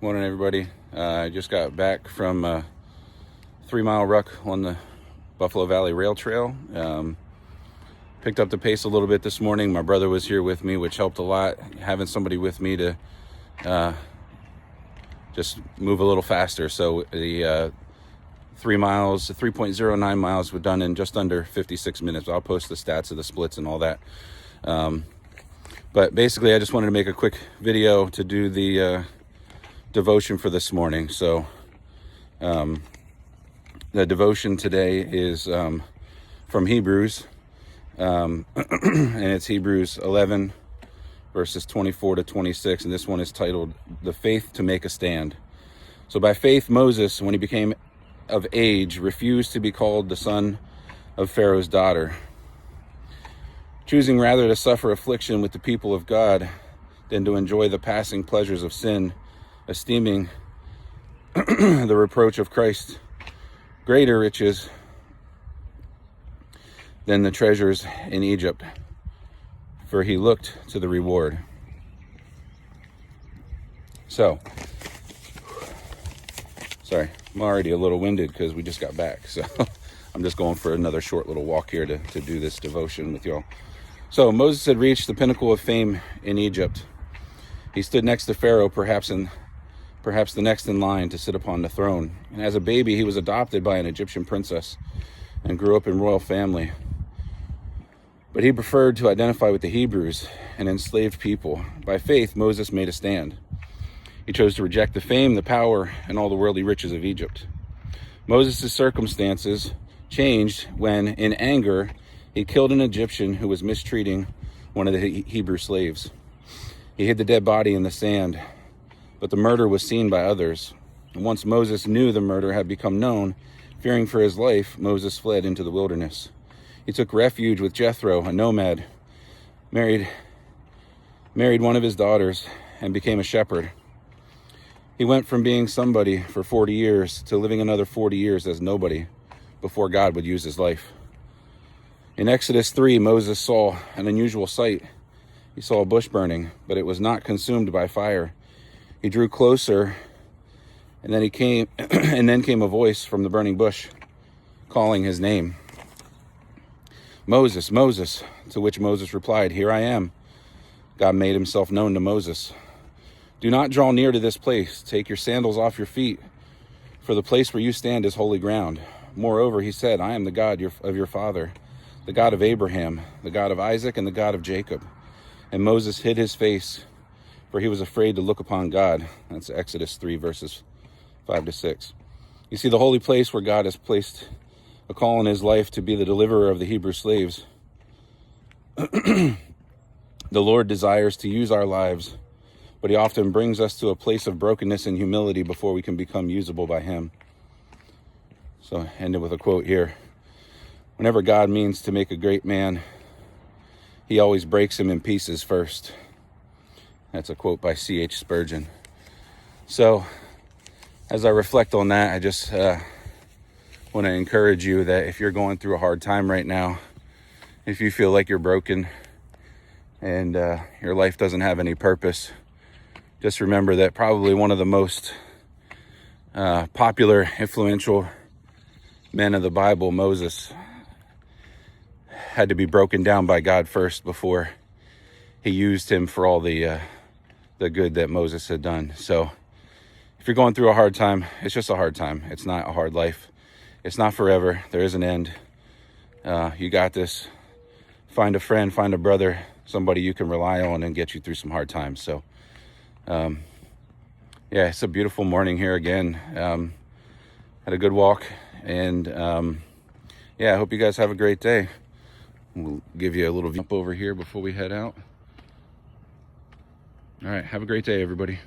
Morning, everybody. I just got back from a 3-mile ruck on the Buffalo Valley Rail Trail. Picked up the pace a little bit this morning. My brother was here with me, which helped a lot. Having somebody with me to just move a little faster. So the 3.09 miles were done in just under 56 minutes. I'll post the stats of the splits and all that. But basically, I just wanted to make a quick video to do the devotion for this morning. So the devotion today is from Hebrews, and it's Hebrews 11 verses 24 to 26, and this one is titled "The Faith to Make a Stand." So by faith Moses, when he became of age, refused to be called the son of Pharaoh's daughter, choosing rather to suffer affliction with the people of God than to enjoy the passing pleasures of sin, esteeming the reproach of Christ greater riches than the treasures in Egypt, for he looked to the reward. So, sorry, I'm already a little winded because we just got back. So I'm just going for another short little walk here to do this devotion with y'all. So Moses had reached the pinnacle of fame in Egypt. He stood next to Pharaoh, perhaps the next in line to sit upon the throne. And as a baby, he was adopted by an Egyptian princess and grew up in royal family. But he preferred to identify with the Hebrews, an enslaved people. By faith, Moses made a stand. He chose to reject the fame, the power, and all the worldly riches of Egypt. Moses' circumstances changed when, in anger, he killed an Egyptian who was mistreating one of the Hebrew slaves. He hid the dead body in the sand, but the murder was seen by others. And once Moses knew the murder had become known, fearing for his life, Moses fled into the wilderness. He took refuge with Jethro, a nomad, married one of his daughters, and became a shepherd. He went from being somebody for 40 years to living another 40 years as nobody before God would use his life. In Exodus 3, Moses saw an unusual sight. He saw a bush burning, but it was not consumed by fire. He drew closer, and then came a voice from the burning bush, calling his name. "Moses, Moses," to which Moses replied, "Here I am." God made himself known to Moses. "Do not draw near to this place. Take your sandals off your feet, for the place where you stand is holy ground." Moreover, he said, "I am the God of your father, the God of Abraham, the God of Isaac, and the God of Jacob." And Moses hid his face, for he was afraid to look upon God. That's Exodus 3, verses 5 to 6. You see, the holy place where God has placed a call in his life to be the deliverer of the Hebrew slaves. The Lord desires to use our lives, but he often brings us to a place of brokenness and humility before we can become usable by him. So I ended with a quote here. Whenever God means to make a great man, he always breaks him in pieces first. That's a quote by C.H. Spurgeon. So as I reflect on that, I just want to encourage you that if you're going through a hard time right now, if you feel like you're broken and your life doesn't have any purpose, just remember that probably one of the most popular, influential men of the Bible, Moses, had to be broken down by God first before he used him for all the good that Moses had done. So if you're going through a hard time, it's just a hard time. It's not a hard life. It's not forever. There is an end. You got this. Find a friend, find a brother, somebody you can rely on and get you through some hard times. So yeah, it's a beautiful morning here again. Had a good walk, and yeah, I hope you guys have a great day. We'll give you a little jump over here before we head out. All right, have a great day, everybody.